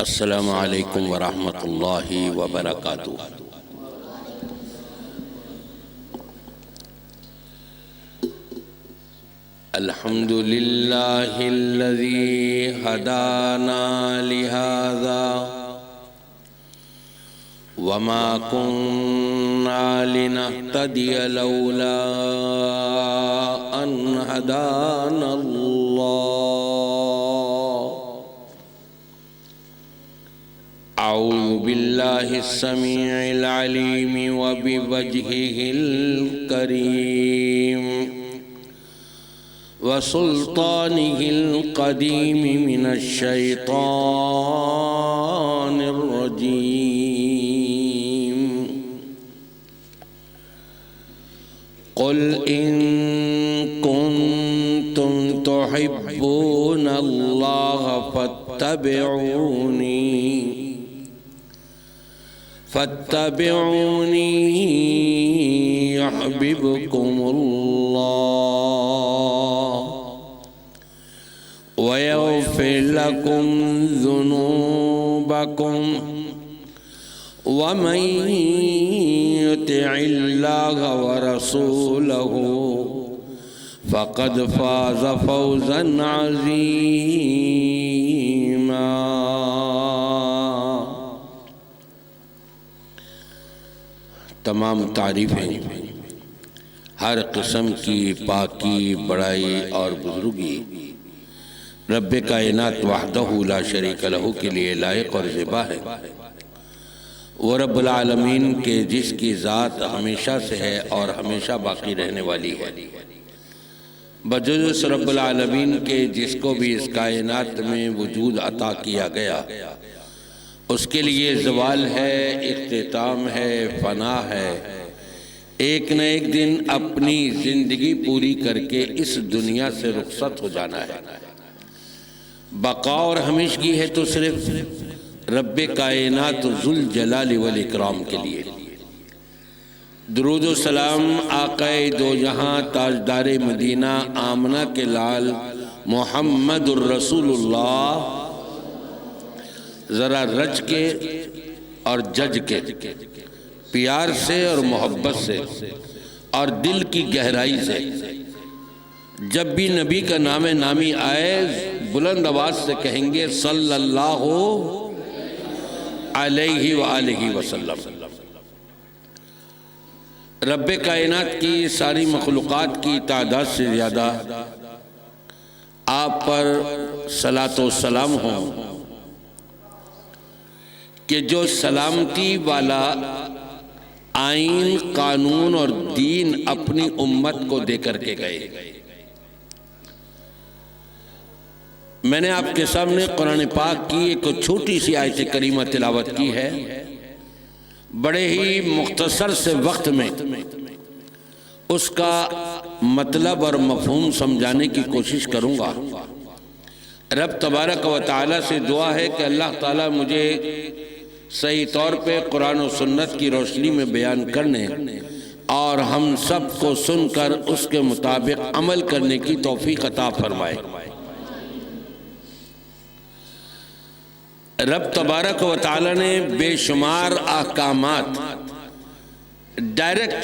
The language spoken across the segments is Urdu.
السلام علیکم ورحمۃ اللہ وبرکاتہ۔ الحمد للہ الذی ہدانا لہذا وما كنا لنهتدی لولا ان ہدانا اللہ۔ اعوذ باللہ السمیع العلیم وبوجہہ الکریم وسلطانہ القدیم من الشیطان الرجیم۔ قل ان کنتم تحبون اللہ فاتبعونی یحببکم اللہ ویغفر لکم ذنوبکم ومن یطع اللہ ورسولہ فقد فاز فوزا عظیما۔ تمام تعریفیں ہر قسم کی پاکی، بڑائی اور بزرگی رب کائنات وحدہ لا شریک لہ کے لیے لائق اور زیبا ہے۔ وہ رب العالمین کے جس کی ذات ہمیشہ سے ہے اور ہمیشہ باقی رہنے والی ہے، بجز رب العالمین کے جس کو بھی اس کائنات میں وجود عطا کیا گیا، اس کے لیے زوال ہے، اختتام ہے، فنا ہے۔ ایک نہ ایک دن اپنی زندگی پوری کر کے اس دنیا سے رخصت ہو جانا ہے۔ بقا اور ہمیشگی ہے تو صرف رب کائنات ذوالجلال والاکرام کے لیے۔ درود و سلام آقا دو جہاں تاجدار مدینہ آمنہ کے لال محمد الرسول اللہ، ذرا رج کے اور جج کے، پیار سے اور محبت سے اور دل کی گہرائی سے جب بھی نبی کا نام نامی آئے بلند آواز سے کہیں گے صلی اللہ علیہ وآلہ وسلم۔ رب کائنات کی ساری مخلوقات کی تعداد سے زیادہ آپ پر صلاۃ و سلام ہوں کہ جو سلامتی والا آئین، قانون اور دین اپنی امت کو دے کر کے گئے۔ میں نے آپ کے سامنے قرآن پاک کی ایک چھوٹی سی آیت کریمہ تلاوت کی ہے، بڑے ہی مختصر سے وقت میں اس کا مطلب اور مفہوم سمجھانے کی کوشش کروں گا۔ رب تبارک و تعالیٰ سے دعا ہے کہ اللہ تعالیٰ مجھے صحیح طور پہ قرآن و سنت کی روشنی میں بیان کرنے اور ہم سب کو سن کر اس کے مطابق عمل کرنے کی توفیق عطا فرمائے۔ رب تبارک و تعالیٰ نے بے شمار احکامات ڈائریکٹ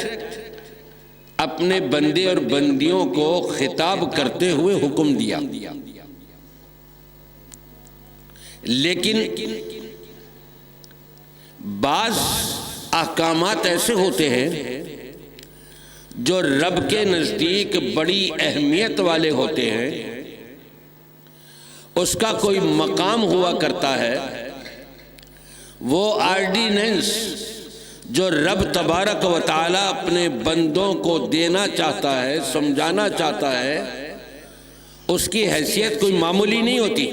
اپنے بندے اور بندیوں کو خطاب کرتے ہوئے حکم دیا، لیکن بعض احکامات ایسے ہوتے ہیں جو رب کے نزدیک بڑی اہمیت والے ہوتے ہیں، اس کا کوئی مقام ہوا کرتا ہے۔ وہ آرڈیننس جو رب تبارک و تعالیٰ اپنے بندوں کو دینا چاہتا ہے، سمجھانا چاہتا ہے، اس کی حیثیت کوئی معمولی نہیں ہوتی۔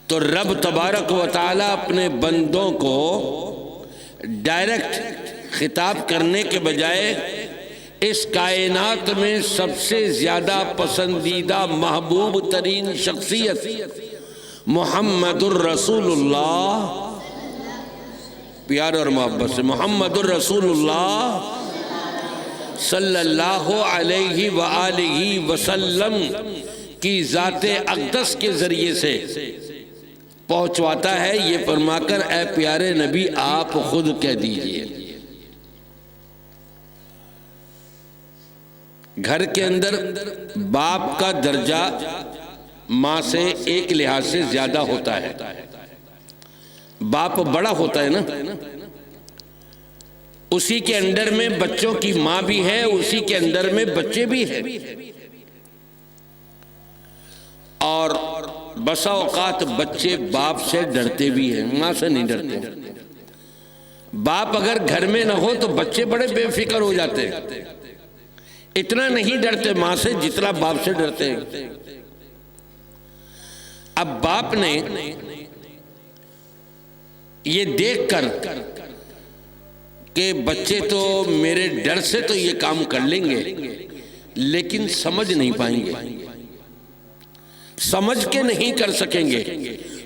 تو رب تبارک و تعالیٰ اپنے بندوں کو ڈائریکٹ خطاب کرنے کے بجائے اس کائنات میں سب سے زیادہ پسندیدہ محبوب ترین شخصیت محمد الرسول اللہ، پیار اور محبت سے محمد الرسول اللہ صلی اللہ علیہ وآلہ وسلم کی ذات اقدس کے ذریعے سے پہنچواتا ہے یہ فرما کر اے پیارے نبی آپ خود کہہ دیجئے۔ گھر کے اندر باپ کا درجہ ماں سے ایک لحاظ سے زیادہ ہوتا ہے، باپ بڑا ہوتا ہے نا، اسی کے اندر میں بچوں کی ماں بھی ہے، اسی کے اندر میں بچے بھی ہیں، اور بسا اوقات بچے باپ سے ڈرتے بھی ہیں، ماں سے نہیں ڈرتے۔ باپ اگر گھر میں نہ ہو تو بچے بڑے بے فکر ہو جاتے ہیں، اتنا نہیں ڈرتے ماں سے جتنا باپ سے ڈرتے ہیں۔ اب باپ نے یہ دیکھ کر کہ بچے تو میرے ڈر سے تو یہ کام کر لیں گے لیکن سمجھ نہیں پائیں گے، سمجھ کے نہیں کر سکیں گے،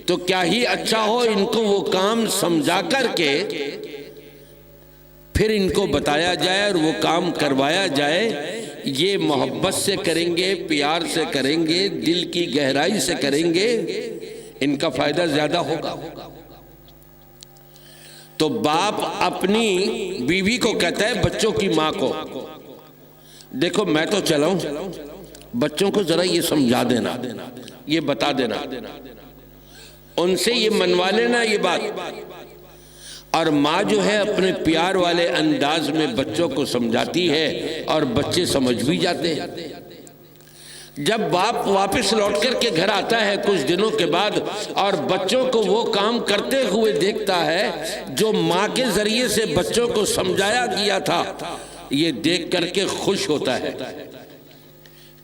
تو کیا ہی اچھا ہو ان کو وہ کام سمجھا کر کے پھر ان کو بتایا جائے اور وہ کام کروایا جائے۔ یہ محبت سے کریں گے، پیار سے کریں گے، دل کی گہرائی سے کریں گے، ان کا فائدہ زیادہ ہوگا۔ تو باپ اپنی بیوی کو کہتا ہے بچوں کی ماں کو، دیکھو میں تو چلاؤں، بچوں کو ذرا یہ سمجھا دینا، یہ بتا دینا، ان سے یہ منوا لینا یہ بات۔ اور ماں جو ہے اپنے پیار والے انداز میں بچوں کو سمجھاتی ہے اور بچے سمجھ بھی جاتے ہیں۔ جب باپ واپس لوٹ کر کے گھر آتا ہے کچھ دنوں کے بعد اور بچوں کو وہ کام کرتے ہوئے دیکھتا ہے جو ماں کے ذریعے سے بچوں کو سمجھایا گیا تھا، یہ دیکھ کر کے خوش ہوتا ہے،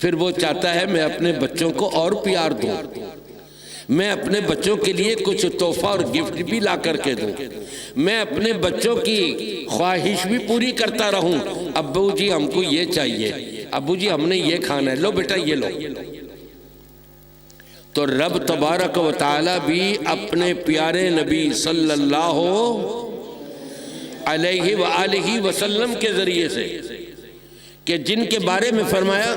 پھر وہ چاہتا ہے میں اپنے بچوں کو اور پیار دوں، میں اپنے بچوں کے لیے کچھ تحفہ اور گفٹ بھی لا کر کے دوں، میں اپنے بچوں کی خواہش بھی پوری کرتا رہوں۔ ابو جی ہم کو یہ چاہیے، ابو جی ہم نے یہ کھانا ہے، لو بیٹا یہ لو۔ تو رب تبارک و تعالی بھی اپنے پیارے نبی صلی اللہ علیہ وآلہ وسلم کے ذریعے سے، کہ جن کے بارے میں فرمایا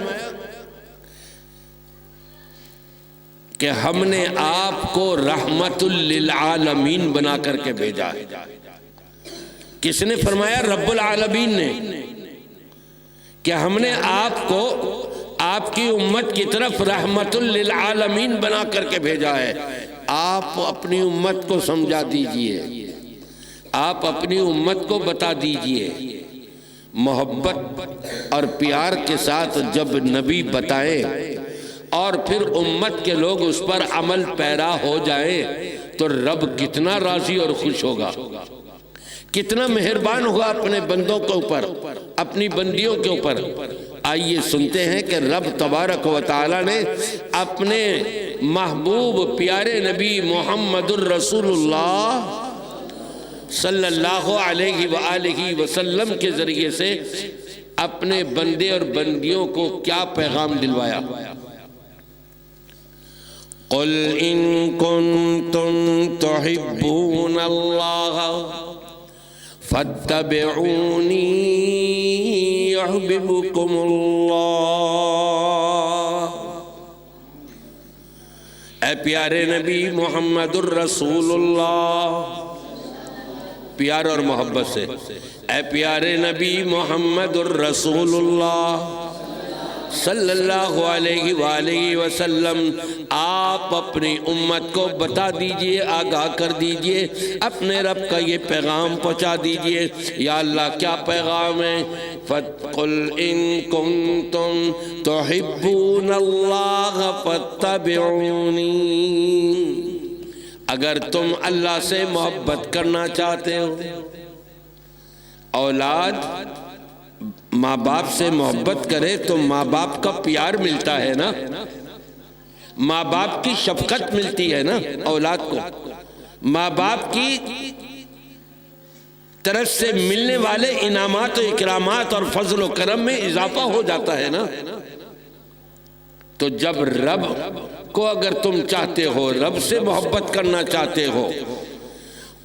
کہ ہم نے آپ کو رحمت للعالمین بنا کر کے بھیجا ہے۔ کس نے فرمایا؟ رب العالمین نے، کہ ہم نے آپ کو آپ کی امت کی طرف رحمت للعالمین بنا کر کے بھیجا ہے۔ آپ اپنی امت کو سمجھا دیجئے، آپ اپنی امت کو بتا دیجئے۔ محبت اور پیار کے ساتھ جب نبی بتائیں اور پھر امت کے لوگ اس پر عمل پیرا ہو جائیں تو رب کتنا راضی اور خوش ہوگا، کتنا مہربان ہوگا اپنے بندوں کے اوپر، اپنی بندیوں کے اوپر۔ آئیے سنتے ہیں کہ رب تبارک و تعالی نے اپنے محبوب پیارے نبی محمد الرسول اللہ صلی اللہ علیہ وآلہ وسلم کے ذریعے سے اپنے بندے اور بندیوں کو کیا پیغام دلوایا۔ قل ان کنتم تحبون اللہ فاتبعونی یحببکم اللہ۔ اے پیارے نبی محمد الرسول اللہ، پیار اور محبت سے، اے پیارے نبی محمد الرسول اللہ صلی اللہ علیہ وآلہ وسلم، آپ اپنی امت کو بتا دیجئے، آگاہ کر دیجئے، اپنے رب کا یہ پیغام پہنچا دیجئے۔ یا اللہ کیا پیغام ہے؟ فَقُلْ إِن كُنتُمْ تُحِبُّونَ اللَّهَ فَاتَّبِعُونِي، اگر تم اللہ سے محبت کرنا چاہتے ہو۔ اولاد ماں باپ سے محبت کرے تو ماں باپ کا پیار ملتا ہے نا، ماں باپ کی شفقت ملتی ہے نا اولاد کو، ماں باپ کی طرف سے ملنے والے انعامات و اکرامات اور فضل و کرم میں اضافہ ہو جاتا ہے نا۔ تو جب رب کو اگر تم چاہتے ہو، رب سے محبت کرنا چاہتے ہو،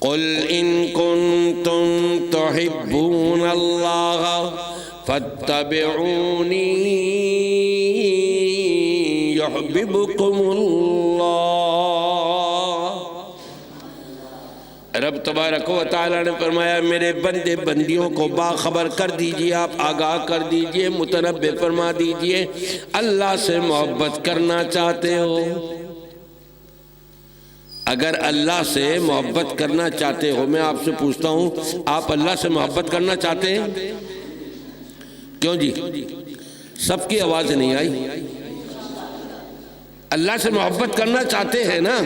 قل ان کنتم تحبون اللہ فاتبعونی یحببکم اللہ۔ رب تبارک و تعالی نے فرمایا میرے بندے بندیوں کو باخبر کر دیجئے، آپ آگاہ کر دیجئے، متنبہ فرما دیجئے، اللہ سے محبت کرنا چاہتے ہو، اگر اللہ سے محبت کرنا چاہتے ہو، میں آپ سے پوچھتا ہوں آپ اللہ سے محبت کرنا چاہتے ہیں؟ کیوں جی؟ سب کی آواز نہیں آئی۔ اللہ سے محبت کرنا چاہتے ہیں نا؟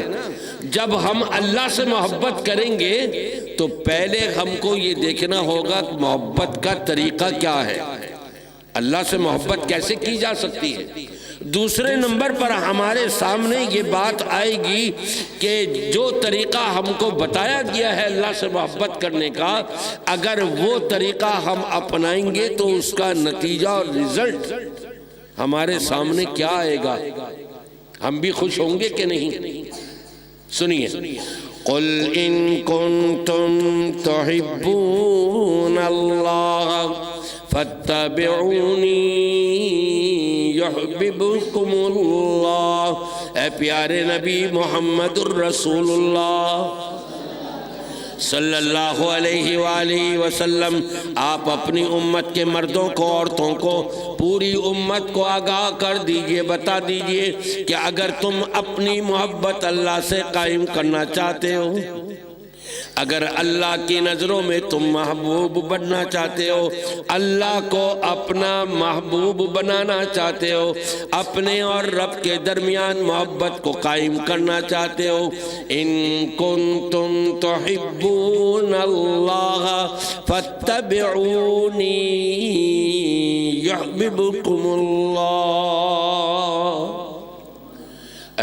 جب ہم اللہ سے محبت کریں گے تو پہلے ہم کو یہ دیکھنا ہوگا کہ محبت کا طریقہ کیا ہے، اللہ سے محبت کیسے کی جا سکتی ہے۔ دوسرے نمبر پر ہمارے سامنے یہ بات آئے گی کہ جو طریقہ ہم کو بتایا گیا ہے اللہ سے محبت کرنے کا، اگر وہ طریقہ ہم اپنائیں گے تو اس کا نتیجہ اور رزلٹ ہمارے سامنے کیا آئے گا، ہم بھی خوش ہوں گے کہ نہیں؟ سنیے، قُلْ إِن كُنتُمْ تُحِبُّونَ اللَّهَ فَاتَّبِعُونِي يُحْبِبْكُمُ اللَّهُ۔ اے پیارے نبی محمد الرسول اللہ صلی اللہ علیہ وآلہ وسلم، آپ اپنی امت کے مردوں کو، عورتوں کو، پوری امت کو آگاہ کر دیجئے، بتا دیجئے کہ اگر تم اپنی محبت اللہ سے قائم کرنا چاہتے ہو، اگر اللہ کی نظروں میں تم محبوب بننا چاہتے ہو، اللہ کو اپنا محبوب بنانا چاہتے ہو، اپنے اور رب کے درمیان محبت کو قائم کرنا چاہتے ہو، ان کنتم تحبون اللہ فاتبعونی یحببکم اللہ۔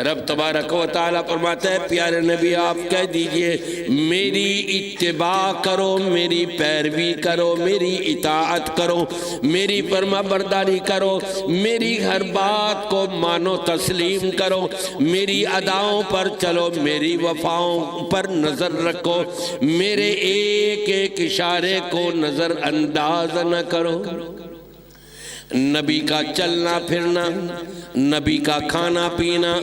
رب تبارک و تعالیٰ فرماتا ہے پیارے نبی آپ کہہ دیجئے میری اتباع کرو، میری پیروی کرو، میری اطاعت کرو، میری فرما برداری کرو، میری ہر بات کو مانو تسلیم کرو، میری اداؤں پر چلو، میری وفاؤں پر نظر رکھو، میرے ایک ایک اشارے کو نظر انداز نہ کرو۔ نبی کا چلنا پھرنا، نبی کا کھانا پینا،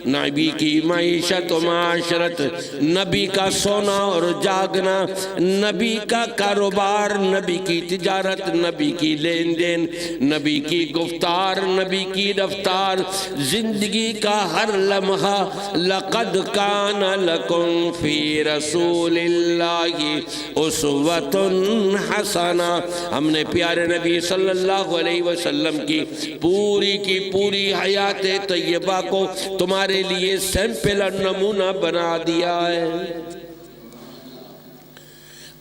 نبی کی معیشت و معاشرت، نبی کا سونا اور جاگنا، نبی کا کاروبار، نبی کی تجارت، نبی کی لین دین، نبی کی گفتار، نبی کی رفتار، زندگی کا ہر لمحہ لقد کان لکم فی رسول اللہ اسوۃ حسنہ۔ ہم نے پیارے نبی صلی اللہ علیہ وسلم کی پوری حیات طیبہ کو تمہارے لیے سیمپل اور نمونہ بنا دیا ہے۔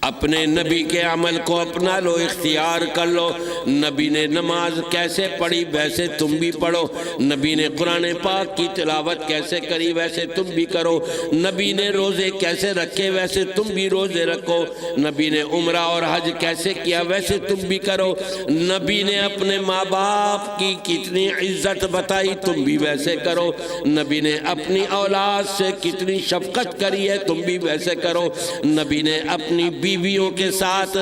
اپنے نبی کے عمل کو اپنا لو، اختیار کر لو۔ نبی نے نماز کیسے پڑھی ویسے تم بھی پڑھو، نبی نے قرآن پاک کی تلاوت کیسے کری ویسے تم بھی کرو، نبی نے روزے کیسے رکھے ویسے تم بھی روزے رکھو، نبی نے عمرہ اور حج کیسے کیا ویسے تم بھی کرو، نبی نے اپنے ماں باپ کی کتنی عزت بتائی تم بھی ویسے کرو، نبی نے اپنی اولاد سے کتنی شفقت کری ہے تم بھی ویسے کرو، نبی نے اپنی بیویوں کے ساتھ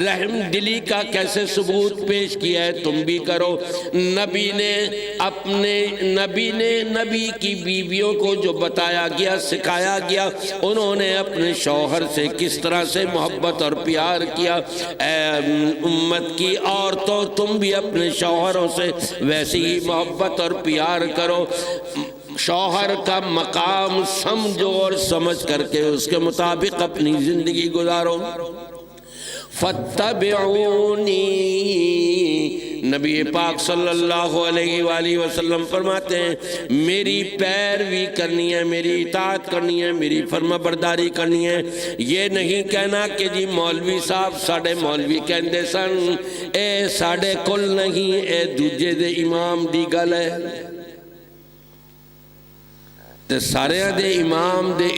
رحم دلی کا کیسے ثبوت پیش کیا ہے تم بھی کرو، نبی نے نبی کی بیویوں کو جو بتایا گیا سکھایا گیا، انہوں نے اپنے شوہر سے کس طرح سے محبت اور پیار کیا۔ اے امت کی عورتوں تم بھی اپنے شوہروں سے ویسی ہی محبت اور پیار کرو، شوہر کا مقام سمجھو اور سمجھ کر کے اس کے مطابق اپنی زندگی گزارو۔ فَاتَّبِعُونِي، نبی پاک صلی اللہ علیہ وآلہ وسلم فرماتے ہیں میری پیروی کرنی ہے، میری اطاعت کرنی ہے، میری فرما برداری کرنی ہے۔ یہ نہیں کہنا کہ جی مولوی صاحب ساڑھے مولوی کہندے سن، اے ساڑھے کل نہیں، اے دوجے دے امام دی گل ہے، تے سارے دے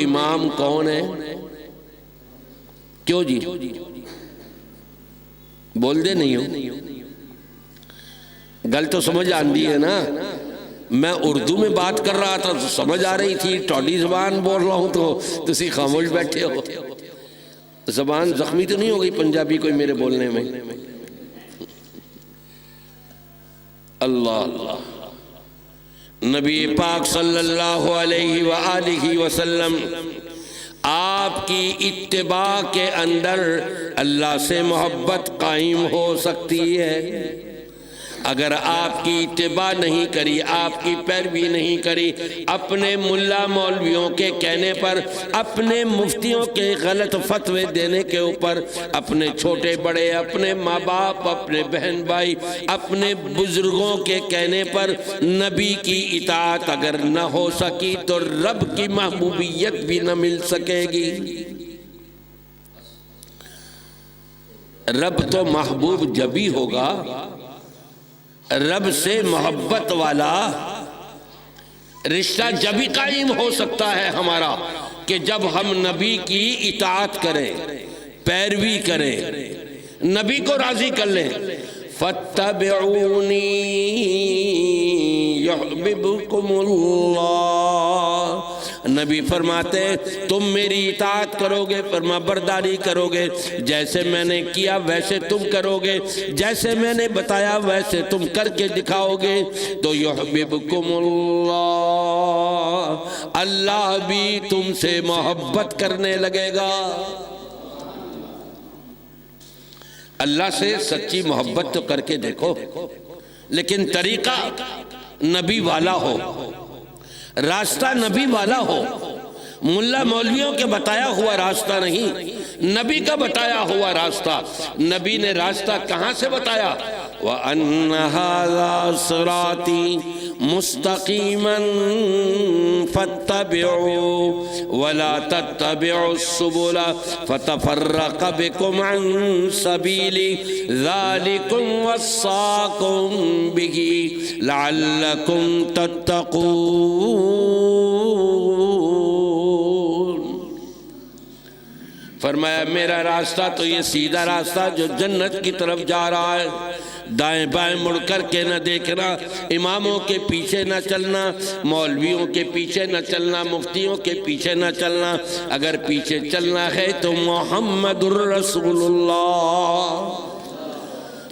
امام کون ہے؟ کیوں جی بول دے نہیں ہو؟ گل تو سمجھ آندی ہے نا، میں اردو میں بات کر رہا تھا تو سمجھ آ رہی تھی، ٹوڈی زبان بول رہا ہوں تو تسی خاموش بیٹھے ہو۔ زبان زخمی تو نہیں ہو گئی پنجابی کوئی میرے بولنے میں؟ اللہ اللہ۔ نبی پاک صلی اللہ علیہ وآلہ وسلم آپ کی اتباع کے اندر اللہ سے محبت قائم ہو سکتی ہے۔ اگر آپ کی اتباع نہیں کری، آپ کی پیروی نہیں کری، اپنے ملا مولویوں کے کہنے پر، اپنے مفتیوں کے غلط فتوے دینے کے اوپر، اپنے چھوٹے بڑے، اپنے ماں باپ، اپنے بہن بھائی، اپنے بزرگوں کے کہنے پر نبی کی اطاعت اگر نہ ہو سکی تو رب کی محبوبیت بھی نہ مل سکے گی۔ رب تو محبوب جبھی ہوگا، رب سے محبت والا رشتہ جبھی قائم ہو سکتا ہے ہمارا کہ جب ہم نبی کی اطاعت کریں، پیروی کریں، نبی کو راضی کر لیں۔ فَاتَّبِعُونِي يُحْبِبْكُمُ اللَّهُ، نبی فرماتے تم میری اطاعت کرو گے، فرما برداری کرو گے، جیسے میں نے کیا ویسے تم کرو گے، جیسے میں نے بتایا ویسے تم کر کے دکھاؤ گے تو یحببکم اللہ، اللہ بھی تم سے محبت کرنے لگے گا۔ اللہ سے سچی محبت تو کر کے دیکھو، لیکن طریقہ نبی والا ہو، راستہ نبی والا ہو، ملا مولویوں کے بتایا ہوا راستہ نہیں، نبی کا بتایا ہوا راستہ۔ نبی نے راستہ کہاں سے بتایا؟ وَأَنَّ هَذَا صِرَاطِي مُسْتَقِيمًا فَاتَّبِعُوا وَلَا تَتَّبِعُوا السُّبُلَ فَتَفَرَّقَ بِكُمْ عَنْ سَبِيلِهِ ذَلِكُمْ وَصَّاكُمْ بِهِ لَعَلَّكُمْ تَتَّقُونَ۔ فرمایا میرا راستہ تو یہ سیدھا راستہ جو جنت کی طرف جا رہا ہے، دائیں بائیں مڑ کر کے نہ دیکھنا، اماموں کے پیچھے نہ چلنا، مولویوں کے پیچھے نہ چلنا، مفتیوں کے پیچھے نہ چلنا، اگر پیچھے چلنا ہے تو محمد الرسول اللہ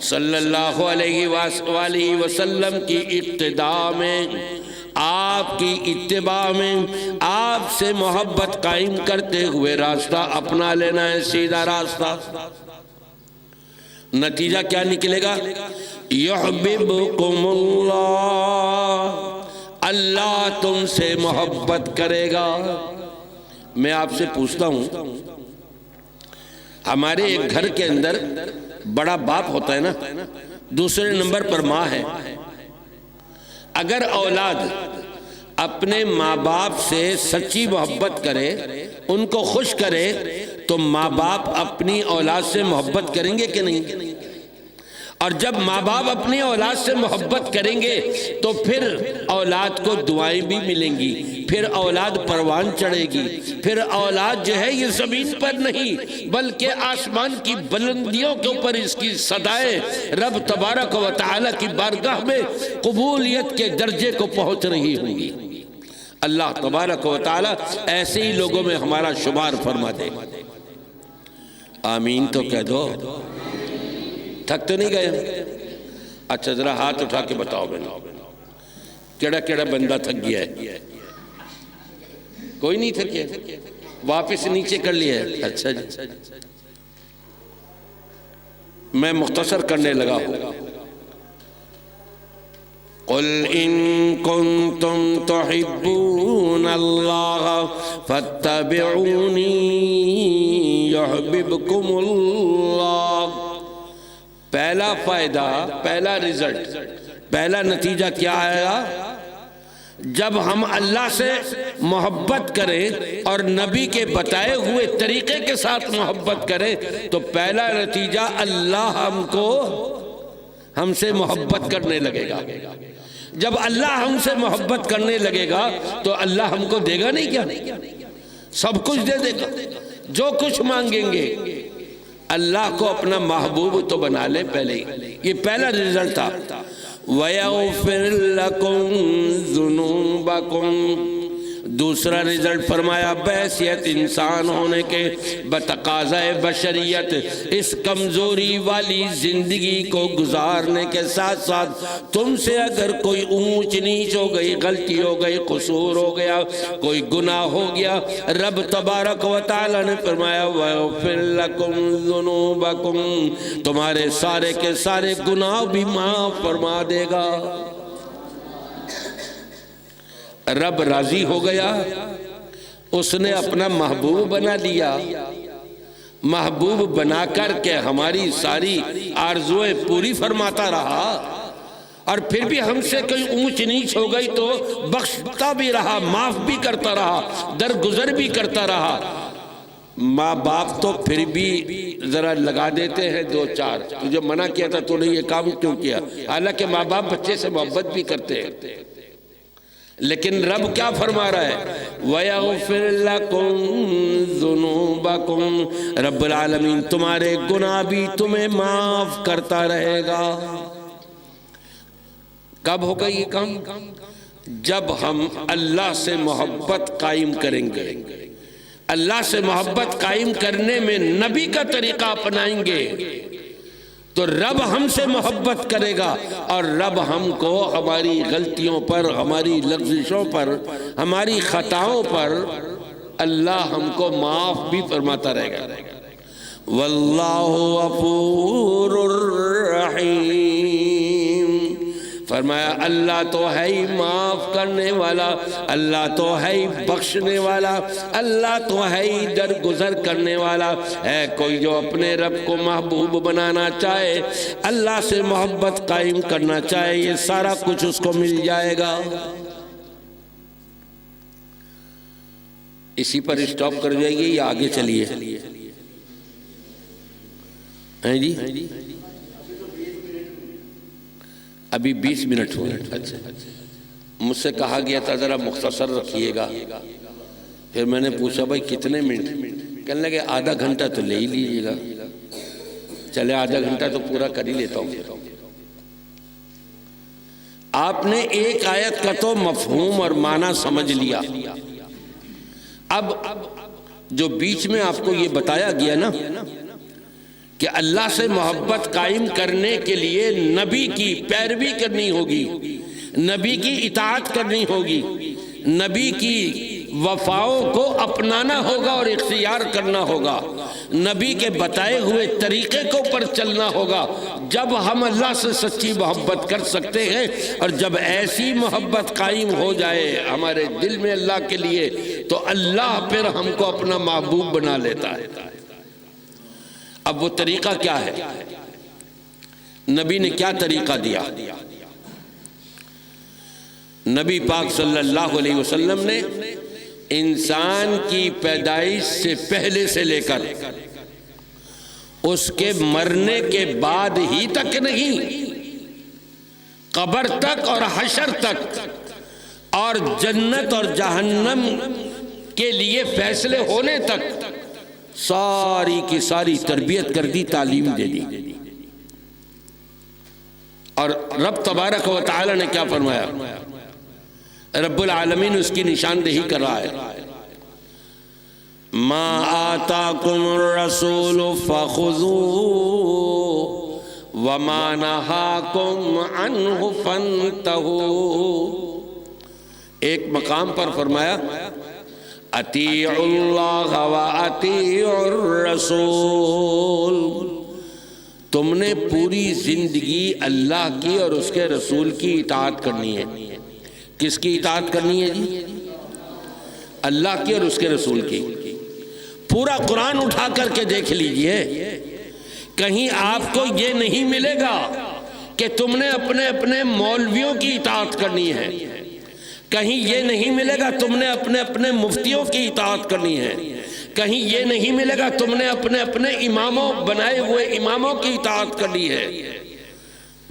صلی اللہ علیہ وآلہ وسلم کی اقتداء میں، آپ کی اتباع میں، آپ سے محبت قائم کرتے ہوئے راستہ اپنا لینا ہے، سیدھا راستہ۔ نتیجہ کیا نکلے گا؟ یحببکم اللہ، اللہ تم سے محبت کرے گا۔ میں آپ سے پوچھتا ہوں، ہمارے ایک گھر کے اندر بڑا باپ ہوتا ہے نا، دوسرے نمبر پر ماں ہے۔ اگر اولاد اپنے ماں باپ سے سچی محبت کرے، ان کو خوش کرے، تو ماں باپ اپنی اولاد سے محبت کریں گے کہ نہیں؟ اور جب ماں باپ اپنی اولاد سے محبت کریں گے تو پھر اولاد کو دعائیں بھی ملیں گی، پھر اولاد پروان چڑھے گی، پھر اولاد جو ہے یہ زمین پر نہیں بلکہ آسمان کی بلندیوں کے اوپر اس کی صدائیں رب تبارک و تعالی کی بارگاہ میں قبولیت کے درجے کو پہنچ رہی ہوں گی۔ اللہ تبارک و تعالی ایسے ہی لوگوں میں ہمارا شمار فرما دے۔ آمین تو کہہ دو۔ تھک تو نہیں گئے؟ اچھا ذرا ہاتھ اٹھا کے بتاؤ بنا، کیڑا کیڑا بندہ تھک گیا ہے؟ کوئی نہیں تھکیا؟ واپس نیچے کر لیا ہے؟ اچھا جی، میں مختصر کرنے لگا ہوں۔ قل ان کنتم تحبون اللہ فاتبعونی یحببکم اللہ۔ پہلا فائدہ، پہلا رزلٹ، پہلا نتیجہ کیا آئے گا؟ جب ہم اللہ سے محبت کریں اور نبی کے بتائے ہوئے طریقے کے ساتھ محبت کریں تو پہلا نتیجہ اللہ ہم سے محبت کرنے لگے گا۔ جب اللہ ہم سے محبت کرنے لگے گا تو اللہ ہم کو دے گا نہیں کیا؟ سب کچھ دے دے گا، جو کچھ مانگیں گے۔ اللہ کو اپنا محبوب تو بنا لے پہلے ہی، یہ پہلا رزلٹ تھا۔ وَيَغْفِرْ لَكُمْ ذُنُوبَكُمْ، دوسرا رزلٹ فرمایا بحیثیت انسان ہونے کے، بتقاضۂ بشریت اس کمزوری والی زندگی کو گزارنے کے ساتھ ساتھ تم سے اگر کوئی اونچ نیچ ہو گئی، غلطی ہو گئی، قصور ہو گیا، کوئی گناہ ہو گیا، رب تبارک و تعالی نے فرمایا وَيَغْفِرْ لَكُمْ ذُنُوبَكُمْ، تمہارے سارے کے سارے گناہ بھی معاف فرما دے گا۔ رب راضی ہو گیا، اس نے اپنا محبوب بنا لیا، محبوب بنا کر کے ہماری ساری آرزویں پوری فرماتا رہا، اور پھر بھی ہم سے کوئی اونچ نیچ ہو گئی تو بخشتا بھی رہا، معاف بھی کرتا رہا، درگزر بھی کرتا رہا۔ ماں باپ تو پھر بھی ذرا لگا دیتے ہیں دو چار، تجھے منع کیا تھا تو نے یہ کام کیوں کیا، حالانکہ ماں باپ بچے سے محبت بھی کرتے ہیں، لیکن رب کیا فرما رہا ہے وَيَغْفِرْ لَكُمْ ذُنُوبَكُمْ، رب العالمین تمہارے گناہ بھی تمہیں معاف کرتا رہے گا۔ کب ہوگا یہ کام؟ جب ہم اللہ سے محبت قائم کریں گے، اللہ سے محبت قائم کرنے میں نبی کا طریقہ اپنائیں گے تو رب ہم سے محبت کرے گا، اور رب ہم کو ہماری غلطیوں پر، ہماری لغزشوں پر، ہماری خطاؤں پر اللہ ہم کو معاف بھی فرماتا رہے گا۔ واللہ غفور الرحیم، فرمایا اللہ تو ہے ہی معاف کرنے والا، اللہ تو ہے ہی بخشنے والا، اللہ تو ہے ہی درگزر کرنے والا ہے۔ کوئی جو اپنے رب کو محبوب بنانا چاہے، اللہ سے محبت قائم کرنا چاہے، یہ سارا کچھ اس کو مل جائے گا۔ اسی پر اسٹاپ کر جائے گی یا آگے چلیے؟ ہیں جی ابھی 20 منٹ ہوئے۔ اچھا، مجھ سے کہا گیا تھا ذرا مختصر رکھیے گا، پھر میں نے پوچھا بھائی کتنے منٹ؟ کہنے لگے آدھا گھنٹہ تو لے ہی لیجیے گا۔ چلے آدھا گھنٹہ تو پورا کر ہی لیتا ہوں۔ آپ نے ایک آیت کا تو مفہوم اور معنی سمجھ لیا، اب جو بیچ میں آپ کو یہ بتایا گیا نا کہ اللہ سے محبت قائم کرنے کے لیے نبی کی پیروی کرنی ہوگی، نبی کی اطاعت کرنی ہوگی، نبی کی وفاؤں کو اپنانا ہوگا اور اختیار کرنا ہوگا، نبی کے بتائے ہوئے طریقے کو پر چلنا ہوگا، جب ہم اللہ سے سچی محبت کر سکتے ہیں۔ اور جب ایسی محبت قائم ہو جائے ہمارے دل میں اللہ کے لیے تو اللہ پھر ہم کو اپنا محبوب بنا لیتا ہے۔ اب وہ طریقہ کیا ہے؟ نبی نے کیا طریقہ دیا؟ نبی پاک صلی اللہ علیہ وسلم نے انسان کی پیدائش سے پہلے سے لے کر اس کے مرنے کے بعد ہی تک نہیں، قبر تک اور حشر تک اور جنت اور جہنم کے لیے فیصلے ہونے تک ساری کی ساری تربیت کر دی، تعلیم دے دی۔ اور رب تبارک و تعالی نے کیا فرمایا؟ رب العالمین اس کی نشاندہی کر رہا ہے، ما آتاکم الرسول فخذوه وما نہاکم عنہ فانتہوا۔ ایک مقام پر فرمایا اطیعوا اللہ و اطیعوا الرسول، تم نے پوری زندگی اللہ کی اور اس کے رسول کی اطاعت کرنی ہے۔ کس کی اطاعت کرنی ہے جی؟ اللہ کی اور اس کے رسول کی۔ پورا قرآن اٹھا کر کے دیکھ لیجئے، کہیں آپ کو یہ نہیں ملے گا کہ تم نے اپنے اپنے مولویوں کی اطاعت کرنی ہے، کہیں یہ نہیں ملے گا تم نے اپنے اپنے مفتیوں کی اطاعت کرنی ہے، کہیں یہ نہیں ملے گا تم نے اپنے اپنے اماموں بنائے ہوئے اماموں کی اطاعت کرنی ہے،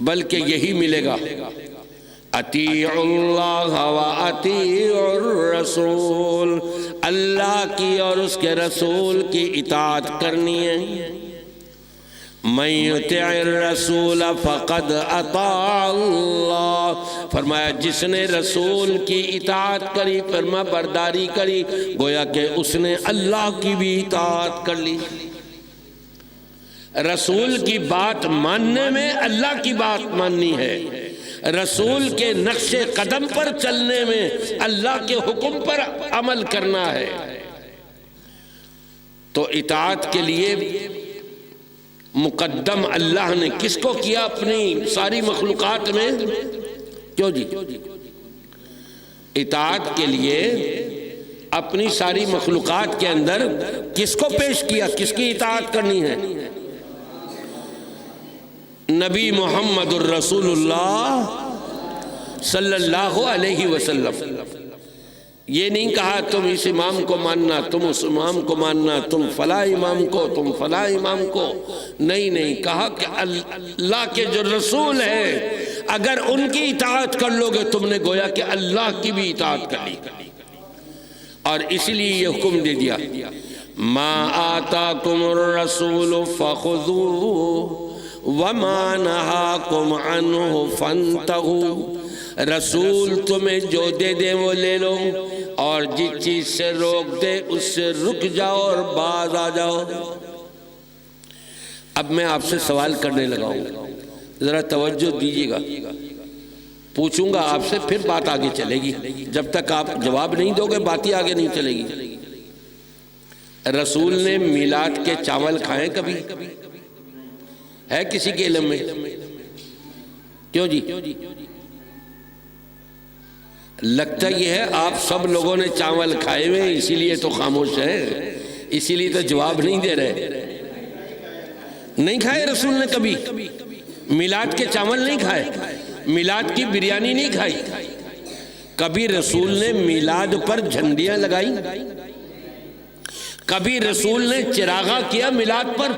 بلکہ یہی ملے گا اطیعوا اللہ و اطیعوا الرسول، اللہ کی اور اس کے رسول کی اطاعت کرنی ہے۔ من یطع الرسول فقد اطاع اللہ، فرمایا جس نے رسول کی اطاعت کری، فرما برداری کری، گویا کہ اس نے اللہ کی بھی اطاعت کر لی۔ رسول کی بات ماننے میں اللہ کی بات ماننی ہے، رسول کے نقش قدم پر چلنے میں اللہ کے حکم پر عمل کرنا ہے۔ تو اطاعت کے لیے مقدم اللہ نے کس کو کیا اپنی ساری مخلوقات میں؟ کیوں جی؟ اطاعت کے لیے اپنی ساری مخلوقات کے اندر کس کو پیش کیا؟ کس کی اطاعت کرنی ہے؟ نبی محمد الرسول اللہ صلی اللہ علیہ وسلم۔ یہ نہیں کہا تم اس امام کو ماننا، تم اس امام کو ماننا، تم فلاں امام کو، تم فلاں امام کو، نہیں، کہا کہ اللہ کے جو رسول ہے اگر ان کی اطاعت کر لو گے تم نے گویا کہ اللہ کی بھی اطاعت کر لی۔ اور اس لیے یہ حکم دے دیا، ما آتاکم الرسول فخذوہ وما نہاکم عنہ فانتہوا، رسول تمہیں جو دے دے وہ لے لو، اور جس چیز سے روک دے اس سے رک جاؤ اور باز آ جاؤ۔ اب میں آپ سے سوال کرنے لگا ہوں، ذرا توجہ دیجیے گا، پوچھوں گا آپ سے پھر بات آگے چلے گی، جب تک آپ جواب نہیں دو گے بات ہی آگے نہیں چلے گی۔ رسول نے میلاد کے چاول کھائے کبھی؟ ہے کسی کے علم میں؟ کیوں جی؟ لگتا یہ ہے آپ سب لوگوں نے چاول کھائے ہوئے اسی لیے تو خاموش ہے، اسی لیے تو جواب نہیں دے رہے۔ نہیں کھائے رسول نے کبھی؟ میلاد کے چاول نہیں کھائے، میلاد کی بریانی نہیں کھائی، کبھی رسول نے میلاد پر جھنڈیاں لگائی؟ کبھی رسول نے چراغاں کیا میلاد پر؟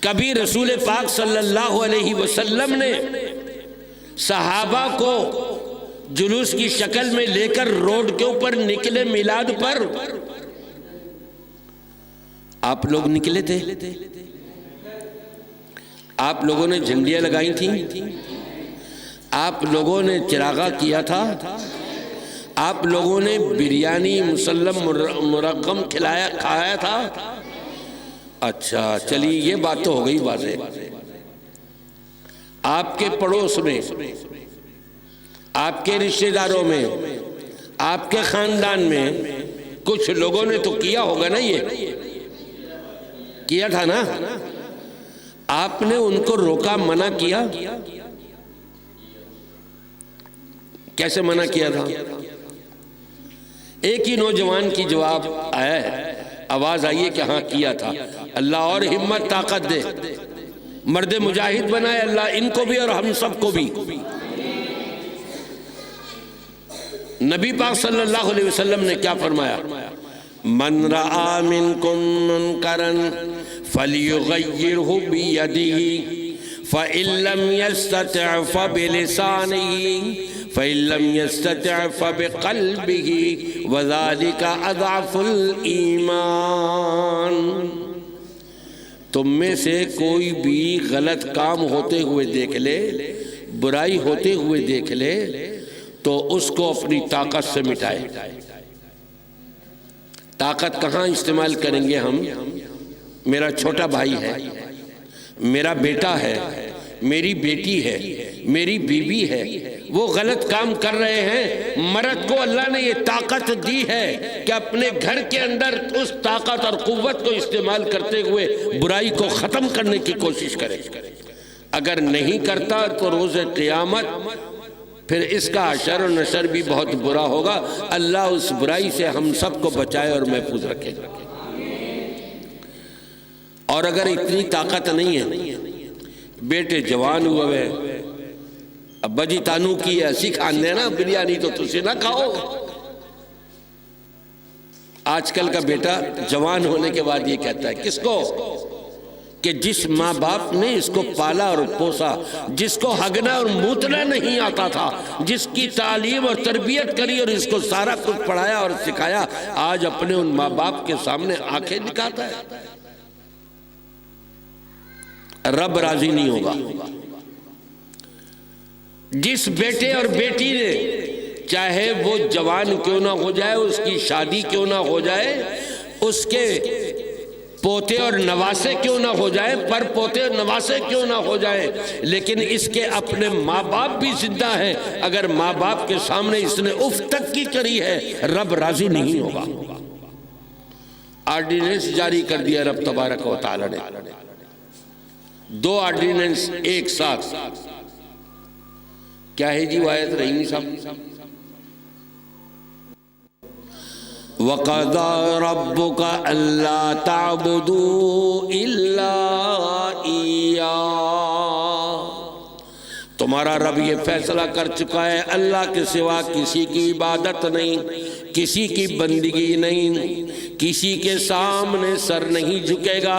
کبھی رسول پاک صلی اللہ علیہ وسلم نے صحابہ کو جلوس کی شکل میں لے کر روڈ کے اوپر نکلے میلاد پر؟ آپ لوگ نکلے تھے؟ آپ لوگوں نے جھنڈیاں لگائی تھیں؟ آپ لوگوں نے چراغاں کیا تھا؟ آپ لوگوں نے بریانی مسلم مرغم کھایا تھا؟ اچھا چلیے یہ بات تو ہو گئی واضح۔ آپ کے پڑوس میں، آپ کے رشتہ داروں میں، آپ کے خاندان میں کچھ لوگوں نے تو کیا ہوگا نا، یہ کیا تھا نا؟ آپ نے ان کو روکا، منع کیا؟ کیسے منع کیا تھا؟ ایک ہی نوجوان کی جواب آیا ہے، آواز آئیے کہ ہاں کیا تھا۔ اللہ اور ہمت طاقت دے، مرد مجاہد بنائے اللہ ان کو بھی اور ہم سب کو بھی۔ نبی پاک صلی اللہ علیہ وسلم نے کیا فرمایا؟ من رآ منکم منکرا فلیغیرہ بیدہ فإن لم يستطع فبلسانہ فإن لم يستطع فبقلبه وذلك أضعف الإيمان۔ تم میں سے کوئی بھی غلط کام ہوتے ہوئے دیکھ لے، برائی ہوتے ہوئے دیکھ لے تو اس کو اپنی طاقت سے مٹائے۔ طاقت کہاں استعمال کریں گے ہم؟ میرا چھوٹا بھائی ہے، میرا بیٹا ہے، میری بیٹی ہے، میری بیوی ہے، وہ غلط کام کر رہے ہیں، مرد کو اللہ نے یہ طاقت دی ہے کہ اپنے گھر کے اندر اس طاقت اور قوت کو استعمال کرتے ہوئے برائی کو ختم کرنے کی کوشش کرے۔ اگر نہیں کرتا تو روز قیامت پھر اس کا حشر و نشر بھی بہت برا ہوگا۔ اللہ اس برائی سے ہم سب کو بچائے اور محفوظ رکھے۔ اور اگر اتنی طاقت نہیں ہے، بیٹے جوان ہوئے، ابا جی تانو کی ایسی کھان دینا بریانی تو تجھے نہ کھاؤ۔ آج کل کا بیٹا جوان ہونے کے بعد یہ کہتا ہے کس کو؟ کہ جس ماں باپ نے اس کو پالا اور پوسا، جس کو ہگنا اور موتنا نہیں آتا تھا، جس کی تعلیم اور تربیت کری اور اس کو سارا کچھ پڑھایا اور سکھایا، آج اپنے ان ماں باپ کے سامنے آنکھیں دکھاتا ہے۔ رب راضی نہیں ہوگا۔ جس بیٹے اور بیٹی نے چاہے وہ جوان کیوں نہ ہو جائے، اس کی شادی کیوں نہ ہو جائے، اس کے پوتے اور نواسے کیوں نہ ہو جائے، پر پوتے اور نواسے کیوں نہ ہو جائے، لیکن اس کے اپنے ماں باپ بھی زندہ ہیں، اگر ماں باپ کے سامنے اس نے اف تک کی کری ہے، رب راضی نہیں ہوگا۔ آرڈیننس جاری کر دیا رب تبارک و تعالی نے، 2 آرڈیننس ایک ساتھ۔ کیا ہے جی وہ آیت رحیمی صاحب؟ وَقَضَى رَبُّكَ أَلَّا تَعْبُدُوا إِلَّا إِيَّاهُ۔ تمہارا رب یہ فیصلہ کر چکا ہے اللہ کے سوا کسی کی عبادت نہیں، کسی کی بندگی نہیں، کسی کے سامنے سر نہیں جھکے گا۔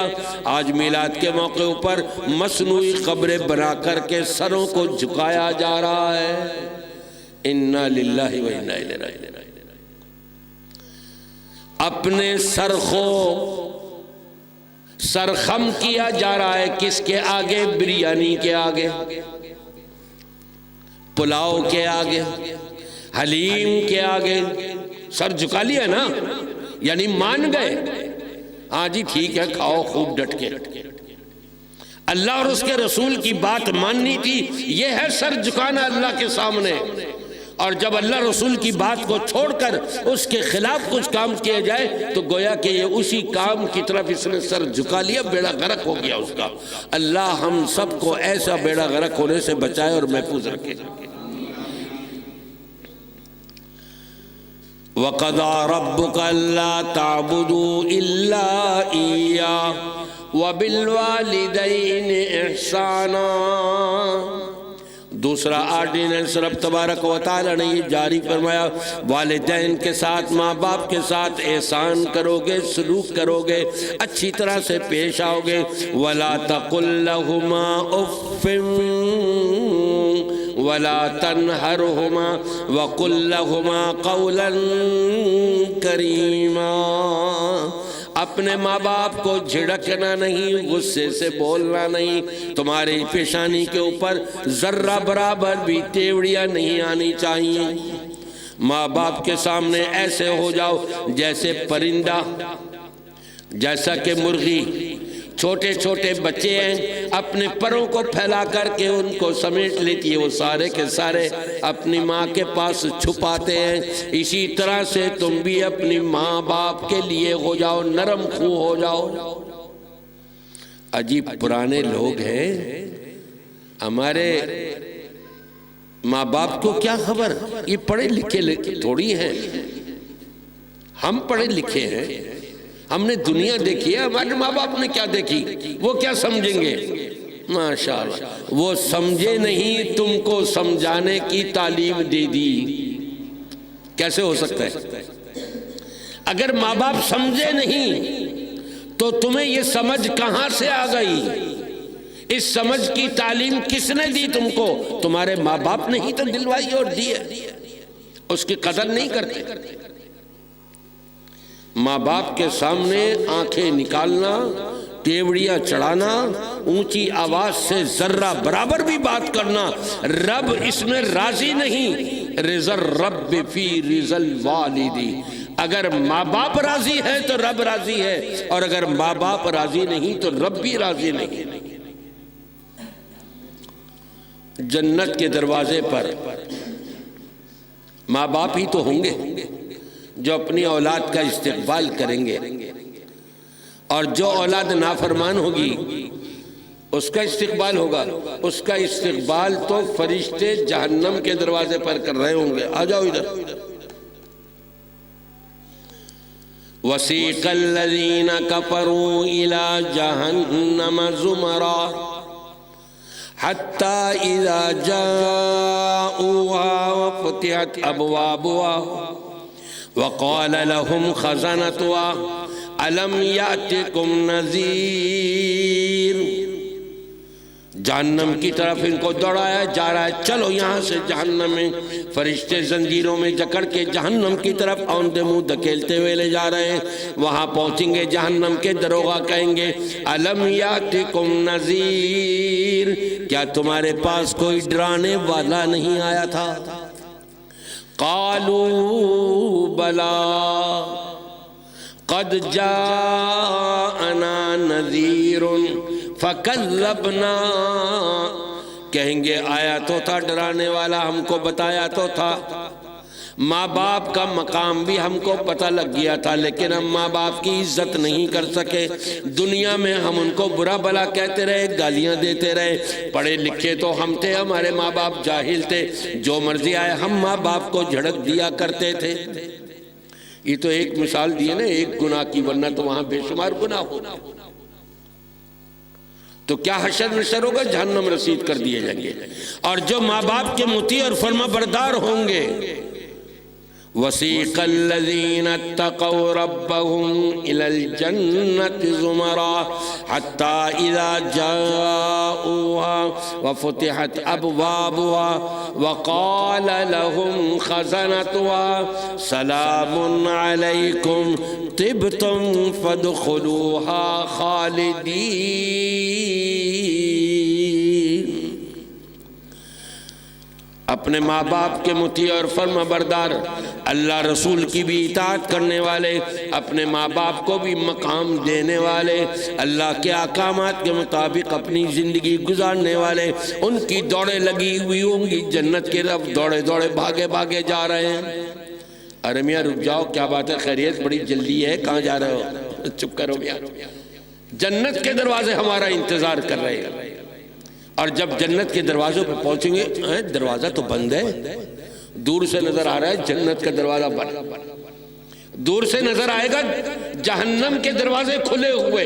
آج میلاد کے موقع پر مصنوعی قبریں بنا کر کے سروں کو جھکایا جا رہا ہے۔ اِنَّا لِلَّهِ وَإِنَّا إِلَيْهِ رَاجِعُونَ۔ اپنے سر کو سرخم کیا جا رہا ہے، کس کے آگے؟ بریانی کے آگے، پلاؤ کے آگے، حلیم کے آگے سر جھکا لیا نا، یعنی مان گئے، ہاں جی ٹھیک ہے کھاؤ خوب ڈٹ کے۔ اللہ اور اس کے رسول کی بات ماننی تھی، یہ ہے سر جھکانا اللہ کے سامنے۔ اور جب اللہ رسول کی بات کو چھوڑ کر اس کے خلاف کچھ کام کیا جائے تو گویا کہ یہ اسی کام کی طرف اس نے سر جھکا لیا، بیڑا غرق ہو گیا اس کا۔ اللہ ہم سب کو ایسا بیڑا غرق ہونے سے بچائے اور محفوظ رکھے۔ وَقَضَى رَبُّكَ أَلَّا تَعْبُدُوا إِلَّا إِيَّاهُ وَبِالْوَالِدَيْنِ إِحْسَانًا۔ دوسرا آرڈیننس رب تبارک و تعالی نے یہ جاری فرمایا، والدین کے ساتھ، ماں باپ کے ساتھ احسان کرو گے، سلوک کرو گے، اچھی طرح سے پیش آؤ گے۔ وَلَا تَقُلْ لَهُمَا أُفٍّ وَلَا تَنْهَرْهُمَا وَقُلْ لَهُمَا قَوْلًا كَرِيمًا۔ اپنے ماں باپ کو جھڑکنا نہیں، غصے سے بولنا نہیں، تمہاری پیشانی کے اوپر ذرہ برابر بھی تیوڑیاں نہیں آنی چاہیے۔ ماں باپ کے سامنے ایسے ہو جاؤ جیسے پرندہ، جیسا کہ مرغی، چھوٹے چھوٹے بچے ہیں، اپنے پروں کو پھیلا کر کے ان کو سمیٹ لیتی ہے، وہ سارے کے سارے اپنی ماں کے پاس چھپاتے ہیں۔ اسی طرح سے تم بھی اپنی ماں باپ کے لیے ہو جاؤ، نرم خو ہو جاؤ۔ عجیب پرانے لوگ ہیں، ہمارے ماں باپ کو کیا خبر، یہ پڑھے لکھے تھوڑی ہیں، ہم پڑھے لکھے ہیں، ہم نے دنیا دیکھی ہے، ہمارے ماں باپ نے کیا دیکھی، وہ کیا سمجھیں گے؟ ماشاءاللہ وہ سمجھے نہیں، تم کو سمجھانے کی تعلیم دے دی۔ کیسے ہو سکتا ہے؟ اگر ماں باپ سمجھے نہیں تو تمہیں یہ سمجھ کہاں سے آ گئی؟ اس سمجھ کی تعلیم کس نے دی تم کو؟ تمہارے ماں باپ نے ہی تو دلوائی اور دی ہے، اس کی قدر نہیں کرتے۔ ماں باپ کے سامنے آنکھیں نکالنا، ٹیوڑیاں چڑھانا، اونچی آواز سے ذرہ برابر بھی بات کرنا، رب اس میں راضی نہیں۔ رضا الرب فی رضا الوالدی، اگر ماں باپ راضی ہے تو رب راضی ہے، اور اگر ماں باپ راضی نہیں تو رب بھی راضی نہیں۔ جنت کے دروازے پر ماں باپ ہی تو ہوں گے جو اپنی اولاد کا استقبال کریں گے، اور جو اولاد نافرمان ہوگی اس کا استقبال ہوگا۔ اس کا استقبال تو فرشتے جہنم کے دروازے پر کر رہے ہوں گے۔ آ جاؤ ادھر۔ وَسِيقَ الَّذِينَ كَفَرُوا إِلَى جَهَنَّمَ زُمَرًا حَتَّى إِذَا جَاءُوهَا وَفُتِحَتْ أَبْوَابُهَا وَقَالَ لَهُمْ خَزَنَتُهَا أَلَمْ يَأْتِكُمْ نَذِيرٌ جہنم کی طرف ان کو دوڑایا جا رہا ہے، چلو یہاں سے جہنم میں۔ فرشتے زنجیروں میں جکڑ کے جہنم کی طرف اوندے منہ دھکیلتے ہوئے لے جا رہے ہیں۔ وہاں پہنچیں گے جہنم کے دروغہ کہیں گے الم یاتکم نذیر، کیا تمہارے پاس کوئی ڈرانے والا نہیں آیا تھا؟ قالوا بلا قد جاءنا نذیر فکذبنا، کہیں گے آیا تو تھا ڈرانے والا، ہم کو بتایا تو تھا۔ ماں باپ کا مقام بھی ہم کو پتہ لگ گیا تھا، لیکن ہم ماں باپ کی عزت نہیں کر سکے۔ دنیا میں ہم ان کو برا بھلا کہتے رہے، گالیاں دیتے رہے۔ پڑھے لکھے تو ہم تھے، ہمارے ماں باپ جاہل تھے، جو مرضی آئے ہم ماں باپ کو جھڑک دیا کرتے تھے۔ یہ تو ایک مثال دی ہے نا ایک گناہ کی، ورنہ تو وہاں بے شمار گناہ ہونا۔ تو کیا حشر نشر ہوگا؟ جہنم رسید کر دیے جائیں گے۔ اور جو ماں باپ کے مطیع اور فرما بردار ہوں گے، وَسِيقَ الَّذِينَ اتَّقَوْا رَبَّهُمْ إِلَى الْجَنَّةِ زُمَرًا حَتَّى إِذَا جَاءُوهَا وَفُتِحَتْ أَبْوَابُهَا وَقَالَ لَهُمْ خَزَنَتُهَا سَلَامٌ عَلَيْكُمْ طِبْتُمْ فَادْخُلُوهَا خَالِدِينَ۔ اپنے ماں باپ کے مطیع اور فرما بردار، اللہ رسول کی بھی اطاعت کرنے والے، اپنے ماں باپ کو بھی مقام دینے والے، اللہ کے احکامات کے مطابق اپنی زندگی گزارنے والے، ان کی دوڑیں لگی ہوئی ہوں گی جنت کی طرف، دوڑے دوڑے بھاگے بھاگے جا رہے ہیں۔ ارے میاں رک جاؤ، کیا بات ہے، خیریت؟ بڑی جلدی ہے، کہاں جا رہے ہو؟ چپ کرو میاں، جنت کے دروازے ہمارا انتظار کر رہے ہیں۔ اور جب جنت کے دروازوں پہ پہنچیں گے، دروازہ تو بند ہے، دور سے نظر آ رہا ہے جنت کا دروازہ بند، دور سے نظر آئے گا جہنم کے دروازے کھلے ہوئے،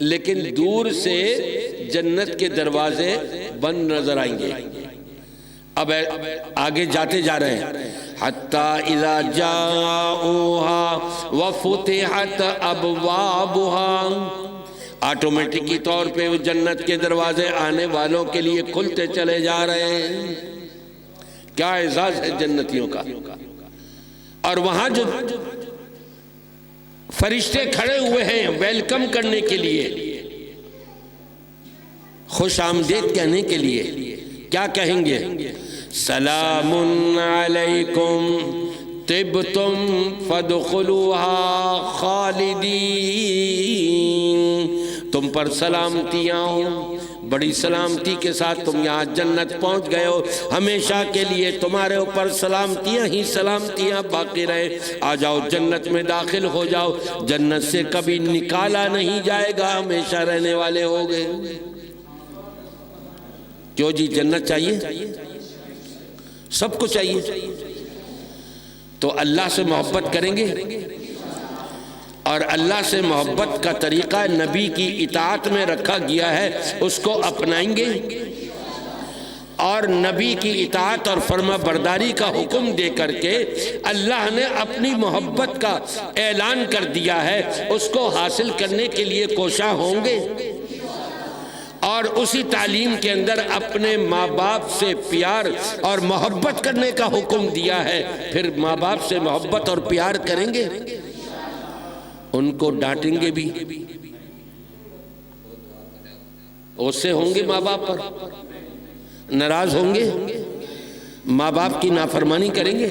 لیکن دور سے جنت کے دروازے بند نظر آئیں گے۔ اب آگے جاتے جا رہے ہیں، حَتَّى إِذَا جَاءُوهَا وَفُتِحَتْ أَبْوَابُهَا، آٹومیٹکی طور پہ وہ جنت کے دروازے آنے والوں کے لیے کھلتے چلے جا رہے ہیں۔ کیا اعزاز ہے جنتیوں کا۔ اور وہاں جو فرشتے کھڑے ہوئے ہیں ویلکم کرنے کے لیے، خوش آمدید کہنے کے لیے، کیا کہیں گے؟ سلام علیکم طبتم فادخلوها خالدین، تم پر سلامتیاں ہوں، بڑی سلامتی کے ساتھ تم یہاں جنت پہنچ گئے ہو، ہمیشہ کے لیے تمہارے اوپر سلامتیاں ہی سلامتیاں باقی رہے، آ جاؤ جنت میں داخل ہو جاؤ، جنت سے کبھی نکالا نہیں جائے گا، ہمیشہ رہنے والے ہو گئے۔ کیوں جی؟ جنت چاہیے، سب کو چاہیے، تو اللہ سے محبت کریں گے، اور اللہ سے محبت کا طریقہ نبی کی اطاعت میں رکھا گیا ہے، اس کو اپنائیں گے، اور نبی کی اطاعت اور فرما برداری کا حکم دے کر کے اللہ نے اپنی محبت کا اعلان کر دیا ہے، اس کو حاصل کرنے کے لیے کوشاں ہوں گے، اور اسی تعلیم کے اندر اپنے ماں باپ سے پیار اور محبت کرنے کا حکم دیا ہے، پھر ماں باپ سے محبت اور پیار کریں گے، ان کو ڈانٹیں گے بھی، غصے ہوں گے ماں باپ پر، ناراض ہوں گے، ماں باپ کی نافرمانی کریں گے،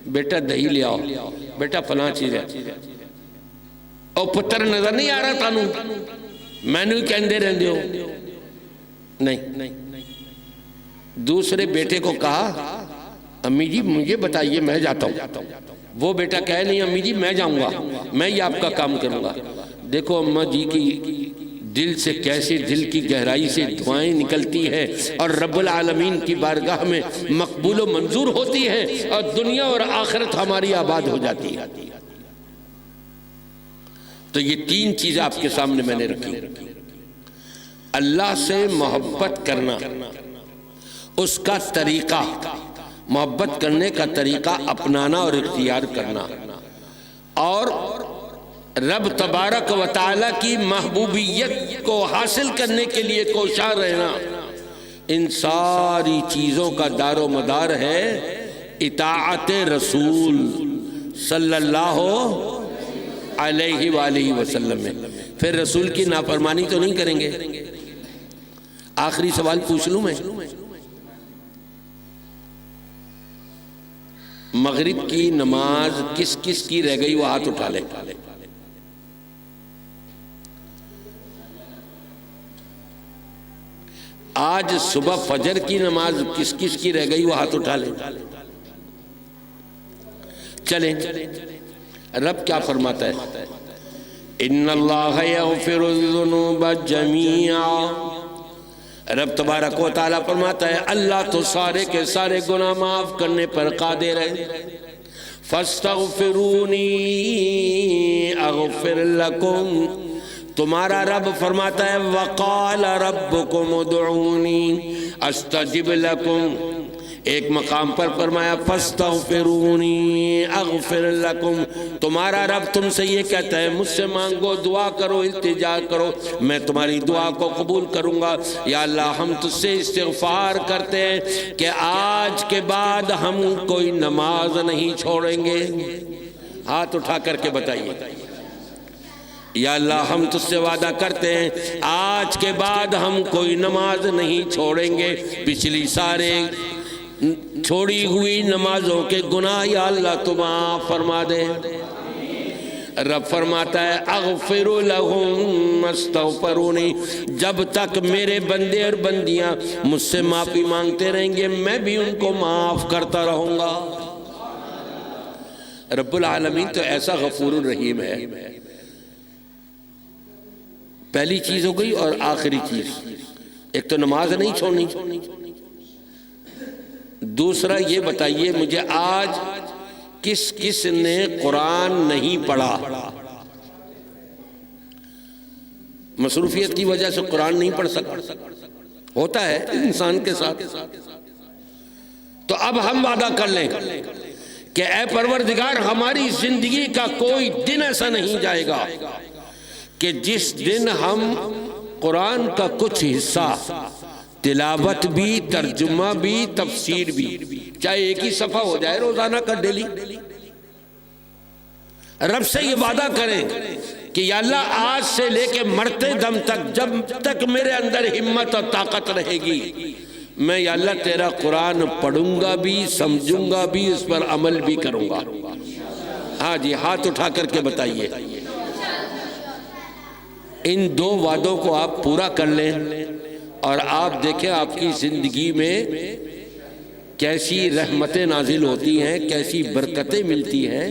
بیٹا دہی لے آؤ، بیٹا فلاں چیز ہے، او پتر نظر نہیں آ رہا تانوں، میں نے کہندے رہندے ہو، نہیں۔ دوسرے بیٹے کو کہا امی جی مجھے بتائیے میں جاتا ہوں، وہ بیٹا کہے نہیں امی جی میں جاؤں گا، میں یہ آپ کا کام کروں گا۔ دیکھو اماں جی کی دل سے کیسے، دل کی گہرائی سے دعائیں نکلتی ہیں اور رب العالمین کی بارگاہ میں مقبول و منظور ہوتی ہیں، اور دنیا اور آخرت ہماری آباد ہو جاتی ہے۔ تو یہ تین چیزیں آپ کے سامنے میں نے رکھی، اللہ سے محبت کرنا، اس کا طریقہ، محبت کرنے کا طریقہ اپنانا اور اختیار کرنا، اور رب تبارک و تعالی کی محبوبیت کو حاصل کرنے کے لیے کوشاں رہنا، ان ساری چیزوں کا دار و مدار ہے اطاعت رسول صلی اللہ علیہ وآلہ وسلم میں۔ پھر رسول کی نافرمانی تو نہیں کریں گے۔ آخری سوال پوچھ لوں میں، مغرب کی نماز کس کس کی رہ گئی وہ ہاتھ اٹھا لے۔ آج صبح فجر کی نماز کس کس کی رہ گئی وہ ہاتھ اٹھا لے۔ چلیں، رب کیا فرماتا ہے؟ ان اللہ یغفر الذنوب جميعا، رب تبارک و تعالیٰ فرماتا ہے اللہ تو سارے کے سارے گناہ معاف کرنے پر قادر ہے۔ فاستغفرونی اغفر لکم، تمہارا رب فرماتا ہے وقال ربکم ادعونی استجب لکم، ایک مقام پر فرمایا فاستغفرونی اغفر لکم، تمہارا رب تم سے یہ کہتا ہے مجھ سے مانگو، دعا کرو، التجا کرو، میں تمہاری دعا کو قبول کروں گا۔ یا اللہ ہم تجھ سے استغفار کرتے ہیں کہ آج کے بعد ہم کوئی نماز نہیں چھوڑیں گے۔ ہاتھ اٹھا کر کے بتائیے، یا اللہ ہم تجھ سے وعدہ کرتے ہیں آج کے بعد ہم کوئی نماز نہیں چھوڑیں گے، پچھلی سارے چھوڑی ہوئی نمازوں کے گناہ یا اللہ تو معاف فرما دے۔ رب فرماتا ہے اغفر لہم استغفرونی، جب تک میرے بندے اور بندیاں مجھ سے معافی مانگتے رہیں گے میں بھی ان کو معاف کرتا رہوں گا۔ رب العالمین تو ایسا غفور الرحیم ہے۔ پہلی چیز ہو گئی، اور آخری چیز ایک تو نماز نہیں چھوڑنی، دوسرا یہ بتائیے مجھے آج کس کس نے قرآن نہیں پڑھا؟ مصروفیت کی وجہ سے قرآن نہیں پڑھ سکتا، ہوتا ہے انسان کے ساتھ۔ تو اب ہم وعدہ کر لیں کہ اے پروردگار ہماری زندگی کا کوئی دن ایسا نہیں جائے گا کہ جس دن ہم قرآن کا کچھ حصہ، تلاوت بھی، ترجمہ بھی، تفسیر بھی، چاہے ایک ہی صفحہ ہو جائے روزانہ کا ڈیلی، رب سے یہ وعدہ کریں کہ یا اللہ آج سے لے کے مرتے دم تک جب تک میرے اندر ہمت اور طاقت رہے گی میں یا اللہ تیرا قرآن پڑھوں گا بھی، سمجھوں گا بھی، اس پر عمل بھی کروں گا۔ ہاں جی، ہاتھ اٹھا کر کے بتائیے۔ ان دو وعدوں کو آپ پورا کر لیں اور آپ دیکھیں آپ کی زندگی میں کیسی رحمتیں نازل ہوتی ہیں، کیسی برکتیں ملتی ہیں،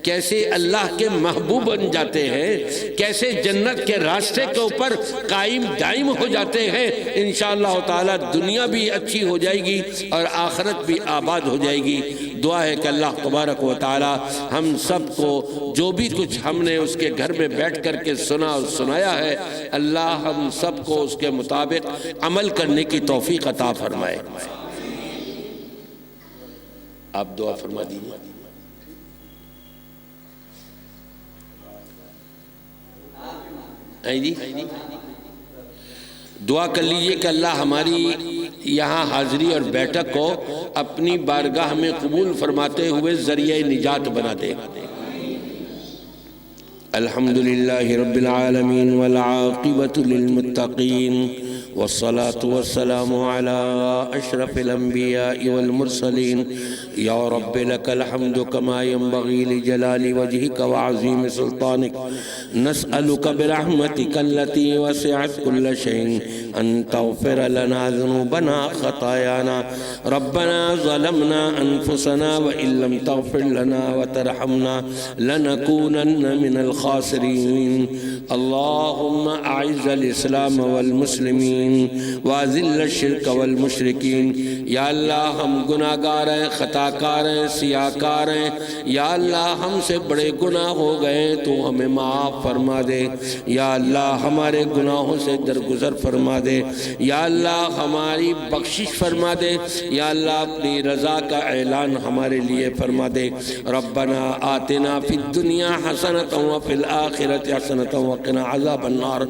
کیسے اللہ کے محبوب بن جاتے ہیں، کیسے جنت کے راستے کے اوپر قائم دائم ہو جاتے ہیں۔ انشاءاللہ تعالی دنیا بھی اچھی ہو جائے گی اور آخرت بھی آباد ہو جائے گی۔ دعا ہے کہ اللہ تبارک و تعالی ہم سب کو جو بھی کچھ ہم نے اس کے گھر میں بیٹھ کر کے سنا اور سنایا ہے، اللہ ہم سب کو اس کے مطابق عمل کرنے کی توفیق عطا فرمائے۔ آپ دعا فرما دیجیے۔ جی دعا کر لیجئے کہ اللہ ہماری یہاں حاضری اور بیٹھک کو اپنی بارگاہ میں قبول فرماتے ہوئے ذریعہ نجات بنا دے۔ الحمدللہ رب العالمین والعاقبۃ للمتقین والصلاة والسلام على أشرف الأنبياء والمرسلين يا رب لك الحمد كما ينبغي لجلال وجهك وعظيم سلطانك نسألك برحمتك التي وسعت كل شيء أن تغفر لنا ذنوبنا خطايانا ربنا ظلمنا أنفسنا وإن لم تغفر لنا وترحمنا لنكونن من الخاسرين اللهم أعز الإسلام والمسلمين الصالحین واذل الشرک والمشرکین۔ یا اللہ ہم گناہ گار ہیں، خطا کار ہیں، سیاہ کار ہیں، یا اللہ ہم سے بڑے گناہ ہو گئے، تو ہمیں معاف فرما دے۔ یا اللہ ہمارے گناہوں سے درگزر فرما دے، یا اللہ ہماری بخشش فرما دے، یا اللہ اپنی رضا کا اعلان ہمارے لیے فرما دے۔ ربنا آتنا فی الدنیا حسنۃ وفی الآخرۃ حسنۃ وقنا عذاب النار۔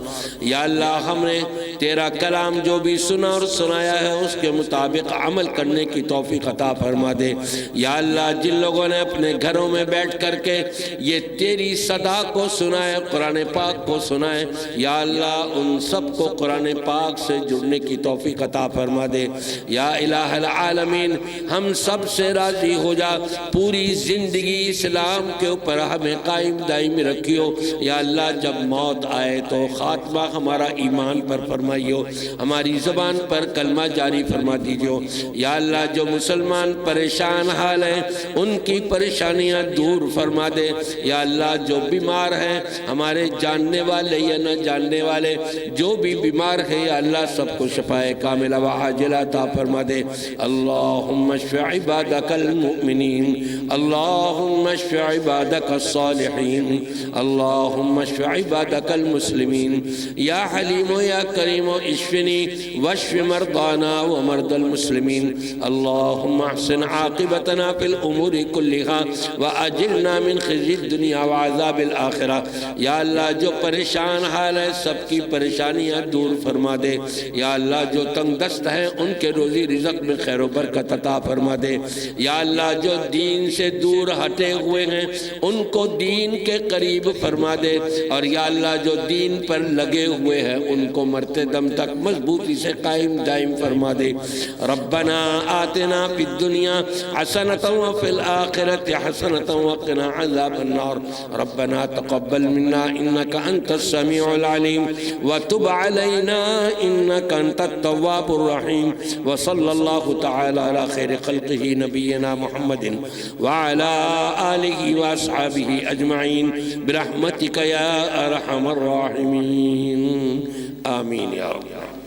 یا اللہ ہم نے تیرا کلام جو بھی سنا اور سنایا ہے اس کے مطابق عمل کرنے کی توفیق عطا فرما دے۔ یا اللہ جن لوگوں نے اپنے گھروں میں بیٹھ کر کے یہ تیری صدا کو سنا ہے، قرآن پاک کو سنا ہے، یا اللہ ان سب کو قرآن پاک سے جڑنے کی توفیق عطا فرما دے۔ یا الہ العالمین ہم سب سے راضی ہو جا، پوری زندگی اسلام کے اوپر ہمیں قائم دائم رکھیو۔ یا اللہ جب موت آئے تو خاتمہ ہمارا ایمان پر فرمائیو، ہماری زبان پر کلمہ جاری فرما دیجیو۔ یا اللہ جو مسلمان پریشان حال ہیں ان کی پریشانیاں دور فرما دے۔ یا اللہ جو بیمار ہیں، ہمارے جاننے والے یا نہ جاننے والے جو بھی بیمار ہیں، یا اللہ سب کو شفاء کاملہ و عاجلہ عطا فرما دے۔ اللہم اشف عبادک المؤمنین، اللہم اشف عبادک الصالحین، اللہم اشف عبادک المسلمین۔ یا حلیم یا کریم اشفنی واشف مرضانا ومرضى المسلمین۔ اللہم احسن عاقبتنا فی الامور کلہا واجرنا من خزي الدنیا وعذاب الآخرہ۔ یا اللہ جو پریشان حال ہے سب کی پریشانیاں دور فرما دے۔ یا اللہ جو تنگ دست ہیں ان کے روزی رزق میں خیر و برکت عطا فرما دے۔ یا اللہ جو دین سے دور ہٹے ہوئے ہیں ان کو دین کے قریب فرما دے، اور یا اللہ جو دین پر لگے ہوئے ہیں ان کو مرتے دم تک مضبوطی سے قائم دائم فرما دے۔ ربنا آتنا فی الدنیا حسنۃ وفی الآخرۃ حسنۃ وقنا عذاب النار۔ ربنا تقبل منا انک انت السمیع العلیم وتب علینا انک انت التواب الرحیم۔ وصلی اللہ تعالی علی خیر خلقہ نبینا محمد وعلی آلہ واصحابہ اجمعین برحمتک یا ارحم الراحمین، آمین یا رب۔